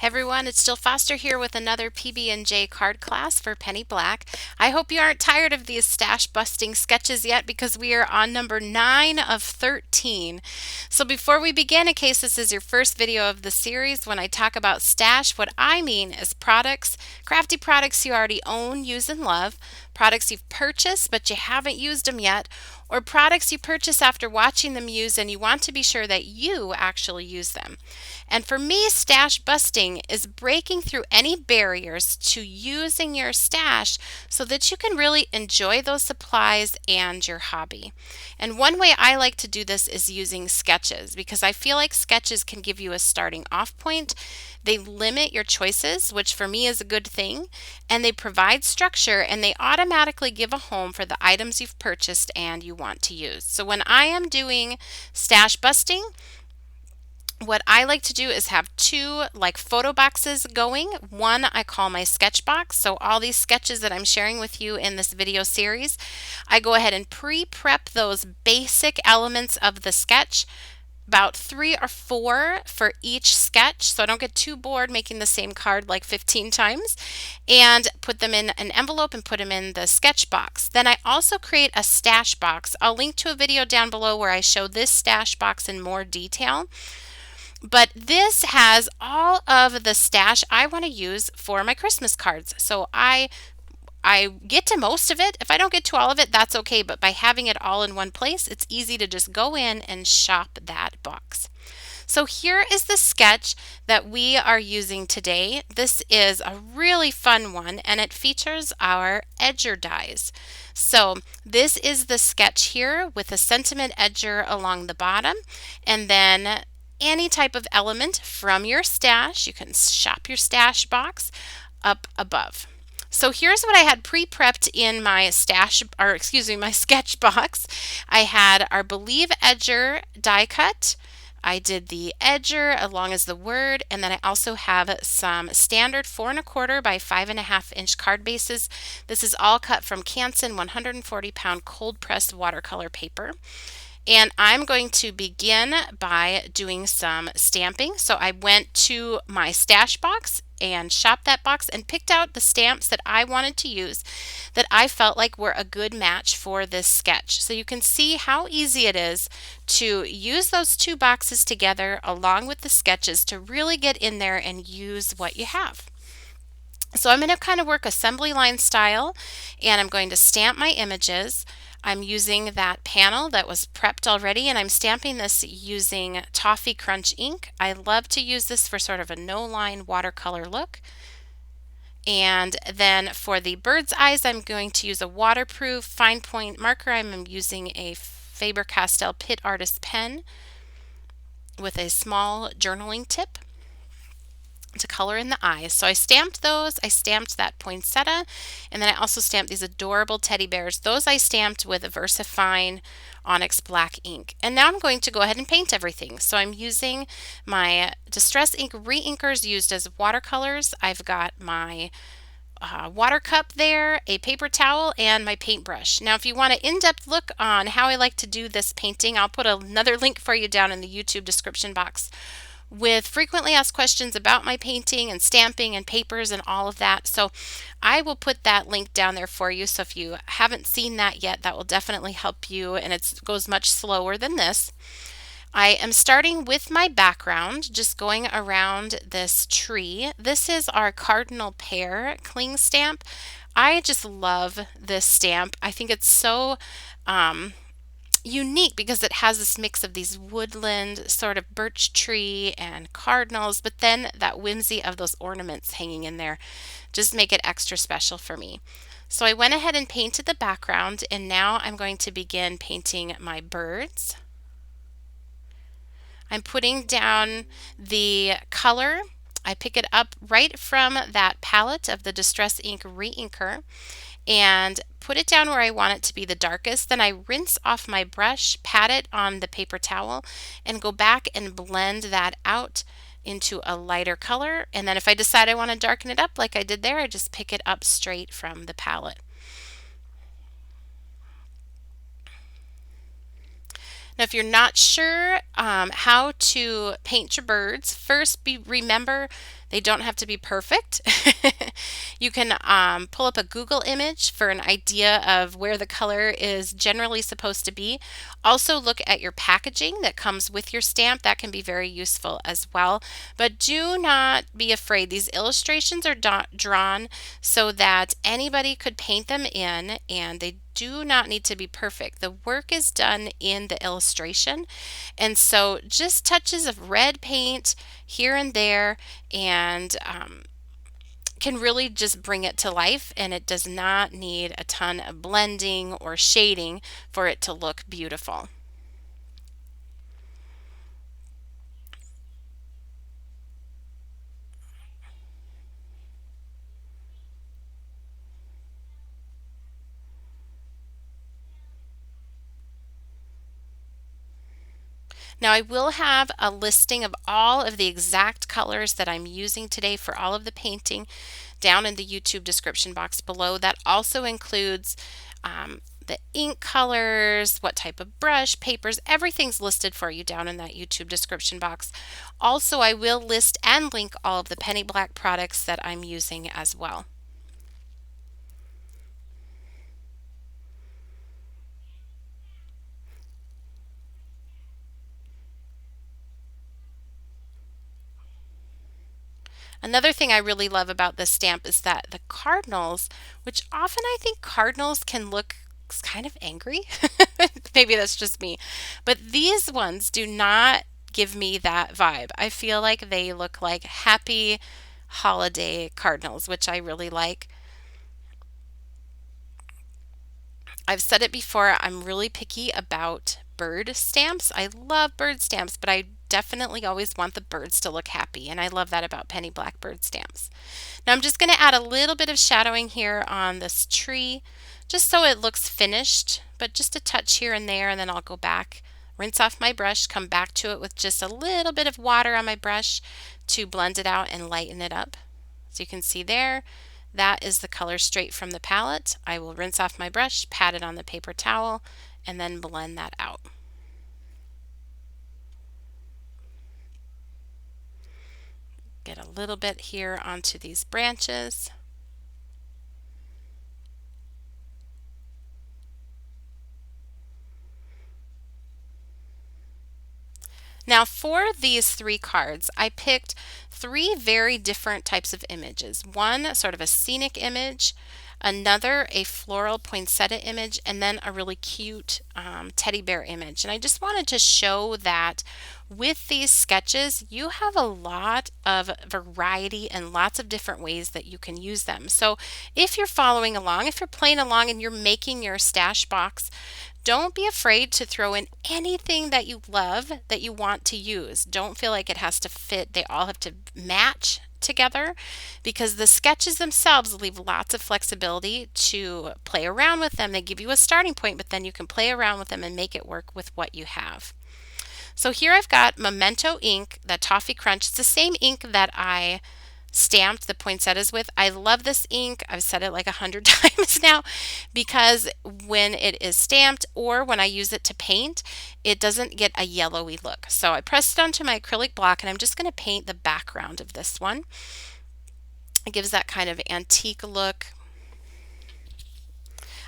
Hey everyone, it's Jill Foster here with another PB&J card class for Penny Black. I hope you aren't tired of these stash busting sketches yet because we are on number 9 of 13. So before we begin, in case this is your first video of the series, when I talk about stash, what I mean is products, crafty products you already own, use, and love, products you've purchased but you haven't used them yet, or products you purchase after watching them use and you want to be sure that you actually use them. And for me, stash busting is breaking through any barriers to using your stash so that you can really enjoy those supplies and your hobby. And one way I like to do this is using sketches because I feel like sketches can give you a starting off point. They limit your choices, which for me is a good thing, and they provide structure and they automatically give a home for the items you've purchased and you want to use. So when I am doing stash busting, what I like to do is have two like photo boxes going. One I call my sketch box. So all these sketches that I'm sharing with you in this video series, I go ahead and pre-prep those basic elements of the sketch, about 3 or 4 for each sketch, so I don't get too bored making the same card like 15 times, and put them in an envelope and put them in the sketch box. Then I also create a stash box. I'll link to a video down below where I show this stash box in more detail. But this has all of the stash I want to use for my Christmas cards. So I get to most of it. If I don't get to all of it, that's okay. But by having it all in one place, it's easy to just go in and shop that box. So here is the sketch that we are using today. This is a really fun one and it features our edger dies. So this is the sketch here with a sentiment edger along the bottom, and then any type of element from your stash. You can shop your stash box up above. So here's what I had pre-prepped in my my sketch box. I had our Believe Edger die cut. I did the edger along as the word, and then I also have some standard 4 1/4 by 5.5 inch card bases. This is all cut from Canson 140-pound cold pressed watercolor paper. And I'm going to begin by doing some stamping. So I went to my stash box and shopped that box and picked out the stamps that I wanted to use that I felt like were a good match for this sketch. So you can see how easy it is to use those two boxes together along with the sketches to really get in there and use what you have. So I'm going to kind of work assembly line style, and I'm going to stamp my images. I'm using that panel that was prepped already, and I'm stamping this using Toffee Crunch ink. I love to use this for sort of a no-line watercolor look. And then for the bird's eyes, I'm going to use a waterproof fine point marker. I'm using a Faber-Castell PITT Artist pen with a small journaling tip to color in the eyes. So I stamped those. I stamped that poinsettia, and then I also stamped these adorable teddy bears. Those I stamped with a VersaFine Onyx black ink. And now I'm going to go ahead and paint everything. So I'm using my Distress Ink Reinkers used as watercolors. I've got my water cup there, a paper towel, and my paintbrush. Now if you want an in-depth look on how I like to do this painting, I'll put another link for you down in the YouTube description box with frequently asked questions about my painting and stamping and papers and all of that. So I will put that link down there for you. So if you haven't seen that yet, that will definitely help you, and it goes much slower than this. I am starting with my background, just going around this tree. This is our cardinal pear cling stamp. I just love this stamp. I think it's so unique because it has this mix of these woodland sort of birch tree and cardinals, but then that whimsy of those ornaments hanging in there just make it extra special for me. So I went ahead and painted the background, and now I'm going to begin painting my birds. I'm putting down the color. I pick it up right from that palette of the Distress Ink Reinker and put it down where I want it to be the darkest. Then I rinse off my brush, pat it on the paper towel, and go back and blend that out into a lighter color. And then if I decide I want to darken it up like I did there, I just pick it up straight from the palette. Now, if you're not sure how to paint your birds, first remember They don't have to be perfect. You can pull up a Google image for an idea of where the color is generally supposed to be. Also look at your packaging that comes with your stamp. That can be very useful as well. But do not be afraid. These illustrations are drawn so that anybody could paint them in, and they do not need to be perfect. The work is done in the illustration, and so just touches of red paint here and there, and can really just bring it to life, and it does not need a ton of blending or shading for it to look beautiful. Now I will have a listing of all of the exact colors that I'm using today for all of the painting down in the YouTube description box below. That also includes the ink colors, what type of brush, papers, everything's listed for you down in that YouTube description box. Also, I will list and link all of the Penny Black products that I'm using as well. Another thing I really love about this stamp is that the cardinals, which often I think cardinals can look kind of angry. Maybe that's just me. But these ones do not give me that vibe. I feel like they look like happy holiday cardinals, which I really like. I've said it before, I'm really picky about bird stamps. I love bird stamps, but I definitely always want the birds to look happy, and I love that about Penny Black bird stamps. Now I'm just going to add a little bit of shadowing here on this tree, just so it looks finished, but just a touch here and there, and then I'll go back, rinse off my brush, come back to it with just a little bit of water on my brush to blend it out and lighten it up. So you can see there, that is the color straight from the palette. I will rinse off my brush, pat it on the paper towel, and then blend that out. Get a little bit here onto these branches. Now for these three cards, I picked three very different types of images. One sort of a scenic image, another a floral poinsettia image, and then a really cute teddy bear image. And I just wanted to show that with these sketches, you have a lot of variety and lots of different ways that you can use them. So if you're following along, if you're playing along and you're making your stash box, don't be afraid to throw in anything that you love that you want to use. Don't feel like it has to fit. They all have to match together, because the sketches themselves leave lots of flexibility to play around with them. They give you a starting point, but then you can play around with them and make it work with what you have. So here I've got Memento ink, the Toffee Crunch. It's the same ink that I stamped the poinsettias with. I love this ink. I've said it like 100 times now, because when it is stamped or when I use it to paint, it doesn't get a yellowy look. So I pressed it onto my acrylic block, and I'm just going to paint the background of this one. It gives that kind of antique look.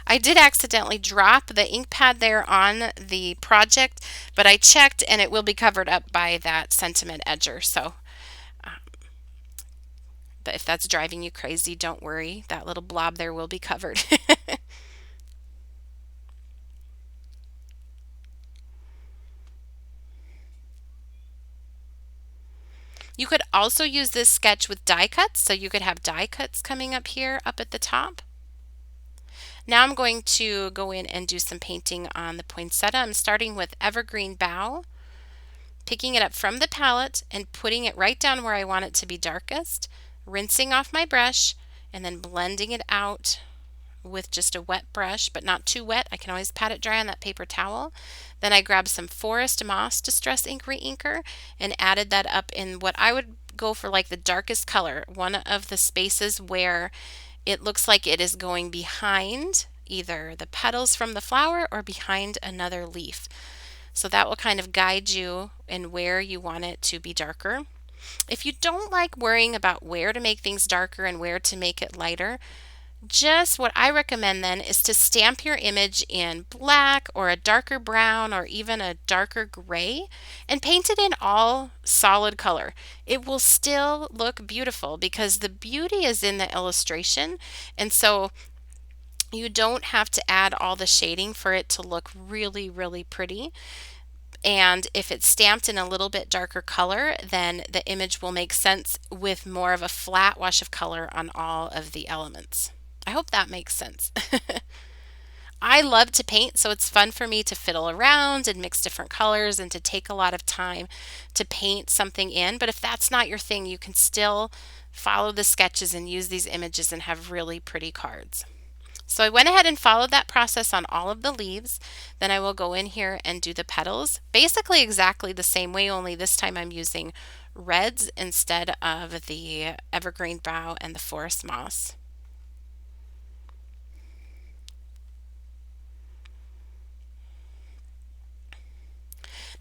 I did accidentally drop the ink pad there on the project, but I checked and it will be covered up by that sentiment edger. So but if that's driving you crazy, don't worry. That little blob there will be covered. You could also use this sketch with die cuts, so you could have die cuts coming up here up at the top. Now I'm going to go in and do some painting on the poinsettia. I'm starting with Evergreen Bough, picking it up from the palette and putting it right down where I want it to be darkest, rinsing off my brush, and then blending it out with just a wet brush, but not too wet. I can always pat it dry on that paper towel. Then I grabbed some Forest Moss Distress Ink Reinker and added that up in what I would go for, like the darkest color, one of the spaces where it looks like it is going behind either the petals from the flower or behind another leaf. So that will kind of guide you in where you want it to be darker. If you don't like worrying about where to make things darker and where to make it lighter, just what I recommend then is to stamp your image in black or a darker brown or even a darker gray and paint it in all solid color. It will still look beautiful because the beauty is in the illustration, and so you don't have to add all the shading for it to look really, really pretty. And if it's stamped in a little bit darker color, then the image will make sense with more of a flat wash of color on all of the elements. I hope that makes sense. I love to paint, so it's fun for me to fiddle around and mix different colors and to take a lot of time to paint something in. But if that's not your thing, you can still follow the sketches and use these images and have really pretty cards. So I went ahead and followed that process on all of the leaves. Then I will go in here and do the petals. Basically exactly the same way, only this time I'm using reds instead of the evergreen bough and the forest moss.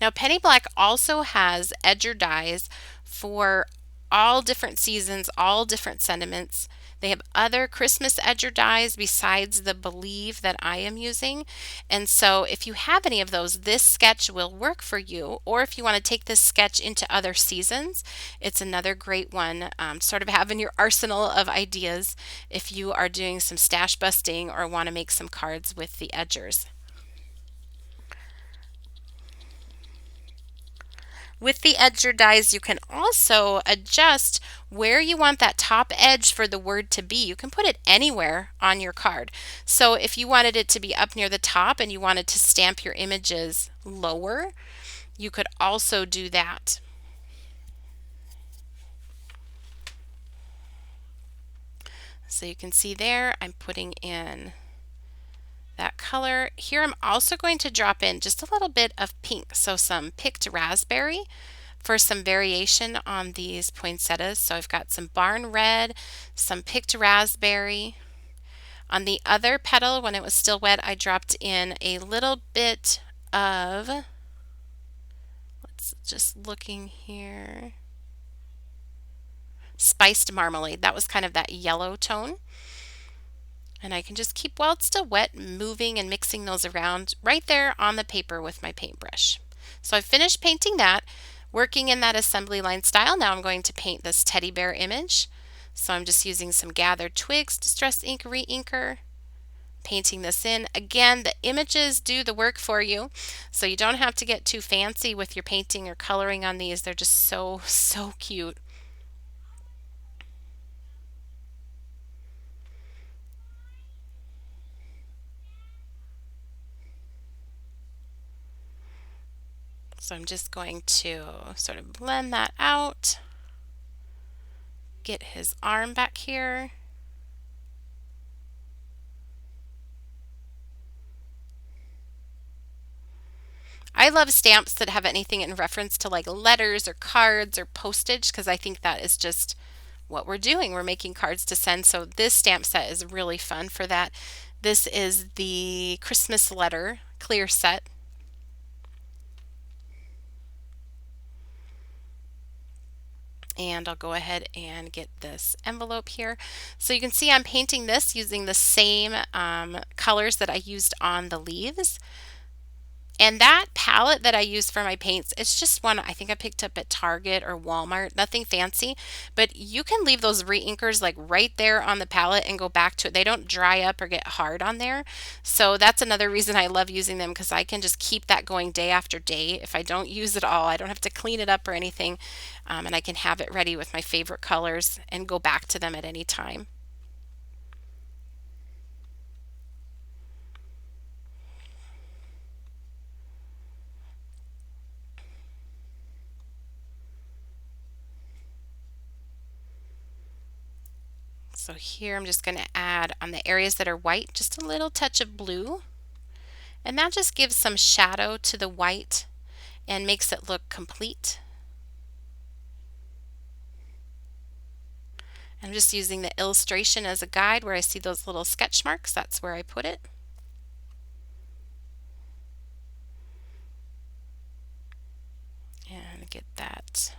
Now, Penny Black also has edger dies for all different seasons, all different sentiments. They have other Christmas edger dies besides the Believe that I am using. And so if you have any of those, this sketch will work for you. Or if you want to take this sketch into other seasons, it's another great one, sort of have in your arsenal of ideas if you are doing some stash busting or want to make some cards with the edgers. With the edger dies, you can also adjust where you want that top edge for the word to be. You can put it anywhere on your card. So if you wanted it to be up near the top and you wanted to stamp your images lower, you could also do that. So you can see there, I'm putting in that color. Here I'm also going to drop in just a little bit of pink, so some picked raspberry for some variation on these poinsettias. So I've got some barn red, some picked raspberry. On the other petal, when it was still wet, I dropped in a little bit of, let's just looking here, spiced marmalade. That was kind of that yellow tone. And I can just keep, while it's still wet, moving and mixing those around right there on the paper with my paintbrush. So I've finished painting that, working in that assembly line style. Now I'm going to paint this teddy bear image. So I'm just using some gathered twigs, distress ink, re-inker, painting this in. Again, the images do the work for you, so you don't have to get too fancy with your painting or coloring on these. They're just so, so cute. So I'm just going to sort of blend that out, get his arm back here. I love stamps that have anything in reference to like letters or cards or postage because I think that is just what we're doing. We're making cards to send. So this stamp set is really fun for that. This is the Christmas letter clear set. And I'll go ahead and get this envelope here. So you can see I'm painting this using the same colors that I used on the leaves. And that palette that I use for my paints, it's just one I think I picked up at Target or Walmart, nothing fancy, but you can leave those re-inkers like right there on the palette and go back to it. They don't dry up or get hard on there. So that's another reason I love using them, because I can just keep that going day after day. If I don't use it all, I don't have to clean it up or anything, and I can have it ready with my favorite colors and go back to them at any time. So here I'm just going to add on the areas that are white just a little touch of blue, and that just gives some shadow to the white and makes it look complete. I'm just using the illustration as a guide. Where I see those little sketch marks, that's where I put it. And get that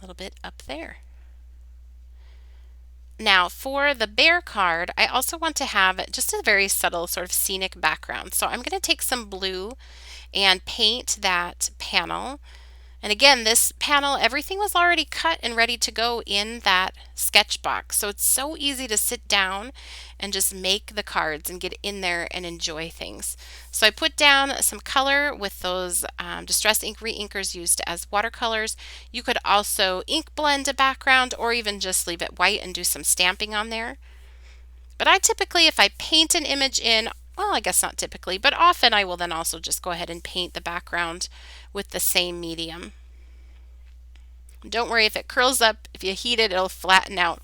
A little bit up there. Now for the bear card, I also want to have just a very subtle sort of scenic background. So I'm going to take some blue and paint that panel. And again, this panel, everything was already cut and ready to go in that sketch box. So it's so easy to sit down and just make the cards and get in there and enjoy things. So I put down some color with those Distress Ink Reinkers used as watercolors. You could also ink blend a background or even just leave it white and do some stamping on there. But I typically, if I paint an image in, well, I guess not typically, but often I will then also just go ahead and paint the background with the same medium. Don't worry if it curls up, if you heat it, it'll flatten out.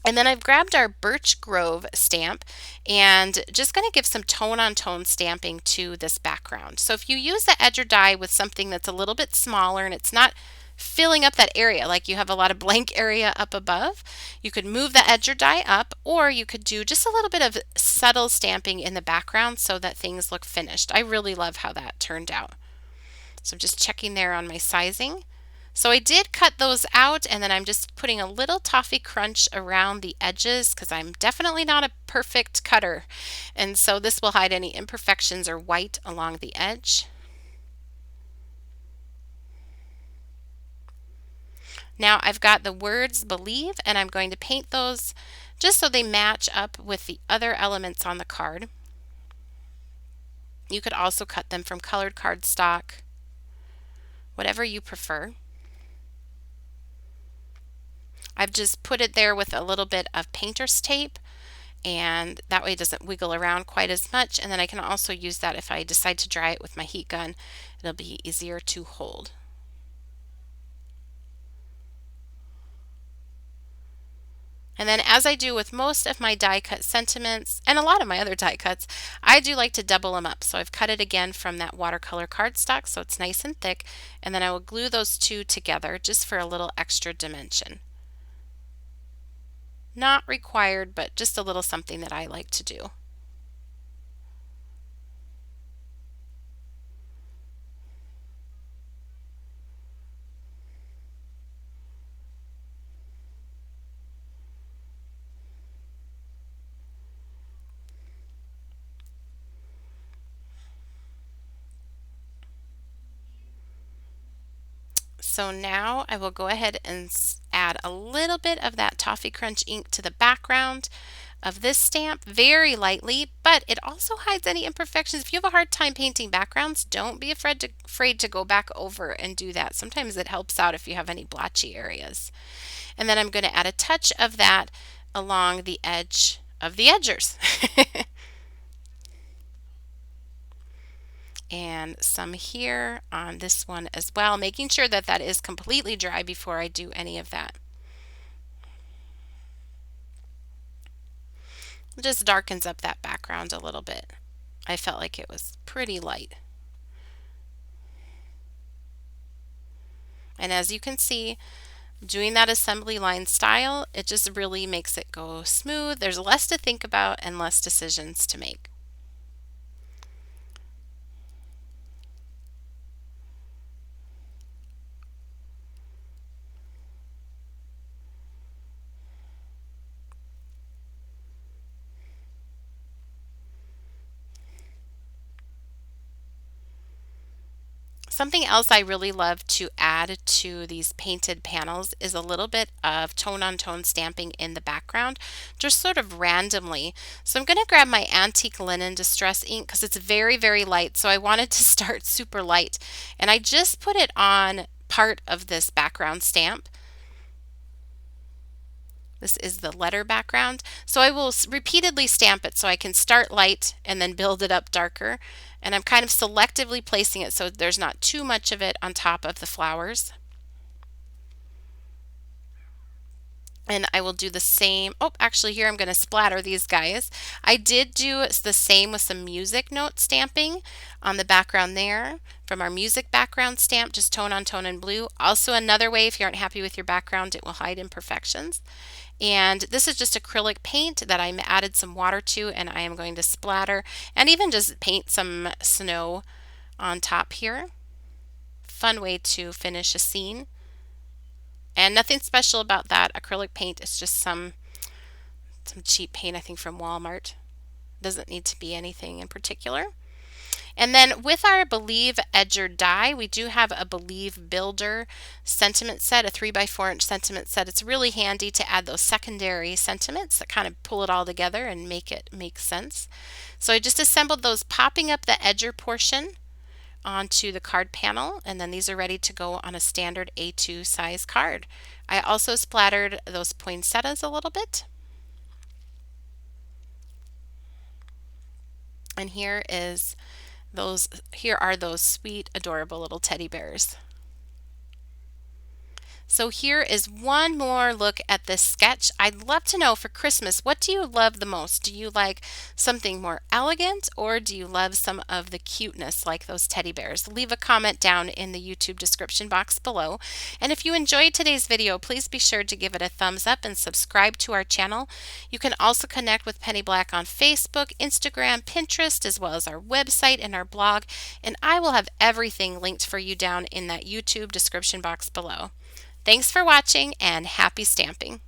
And then I've grabbed our Birch Grove stamp and just going to give some tone on tone stamping to this background. So if you use the edger die with something that's a little bit smaller and it's not filling up that area, like you have a lot of blank area up above, you could move the edger die up, or you could do just a little bit of subtle stamping in the background so that things look finished. I really love how that turned out. So I'm just checking there on my sizing. So I did cut those out, and then I'm just putting a little toffee crunch around the edges because I'm definitely not a perfect cutter. And so this will hide any imperfections or white along the edge. Now I've got the words believe, and I'm going to paint those just so they match up with the other elements on the card. You could also cut them from colored cardstock, whatever you prefer. I've just put it there with a little bit of painter's tape, and that way it doesn't wiggle around quite as much. And then I can also use that if I decide to dry it with my heat gun. It'll be easier to hold. And then, as I do with most of my die cut sentiments and a lot of my other die cuts, I do like to double them up. So I've cut it again from that watercolor cardstock so it's nice and thick, and then I will glue those two together just for a little extra dimension. Not required, but just a little something that I like to do. So now I will go ahead and add a little bit of that Toffee Crunch ink to the background of this stamp very lightly, but it also hides any imperfections. If you have a hard time painting backgrounds, don't be afraid to go back over and do that. Sometimes it helps out if you have any blotchy areas. And then I'm going to add a touch of that along the edge of the edgers. And some here on this one as well, making sure that that is completely dry before I do any of that. It just darkens up that background a little bit. I felt like it was pretty light. And as you can see, doing that assembly line style, it just really makes it go smooth. There's less to think about and less decisions to make. Something else I really love to add to these painted panels is a little bit of tone-on-tone stamping in the background, just sort of randomly. So I'm going to grab my Antique Linen Distress ink because it's very, very light. So I wanted to start super light. And I just put it on part of this background stamp. This is the letter background. So I will repeatedly stamp it so I can start light and then build it up darker. And I'm kind of selectively placing it so there's not too much of it on top of the flowers. And I will do the same. Oh, actually here I'm going to splatter these guys. I did do the same with some music note stamping on the background there from our music background stamp, just tone on tone in blue. Also another way, if you aren't happy with your background, it will hide imperfections. And this is just acrylic paint that I added some water to, and I am going to splatter and even just paint some snow on top here. Fun way to finish a scene. And nothing special about that acrylic paint. It's just some cheap paint, I think, from Walmart. Doesn't need to be anything in particular. And then with our Believe Edger die, we do have a Believe Builder sentiment set, a 3x4 inch sentiment set. It's really handy to add those secondary sentiments that kind of pull it all together and make it make sense. So I just assembled those, popping up the edger portion onto the card panel, and then these are ready to go on a standard A2 size card. I also splattered those poinsettias a little bit. And here are those sweet, adorable little teddy bears. So here is one more look at this sketch. I'd love to know for Christmas, what do you love the most? Do you like something more elegant, or do you love some of the cuteness like those teddy bears? Leave a comment down in the YouTube description box below. And if you enjoyed today's video, please be sure to give it a thumbs up and subscribe to our channel. You can also connect with Penny Black on Facebook, Instagram, Pinterest, as well as our website and our blog. And I will have everything linked for you down in that YouTube description box below. Thanks for watching, and happy stamping!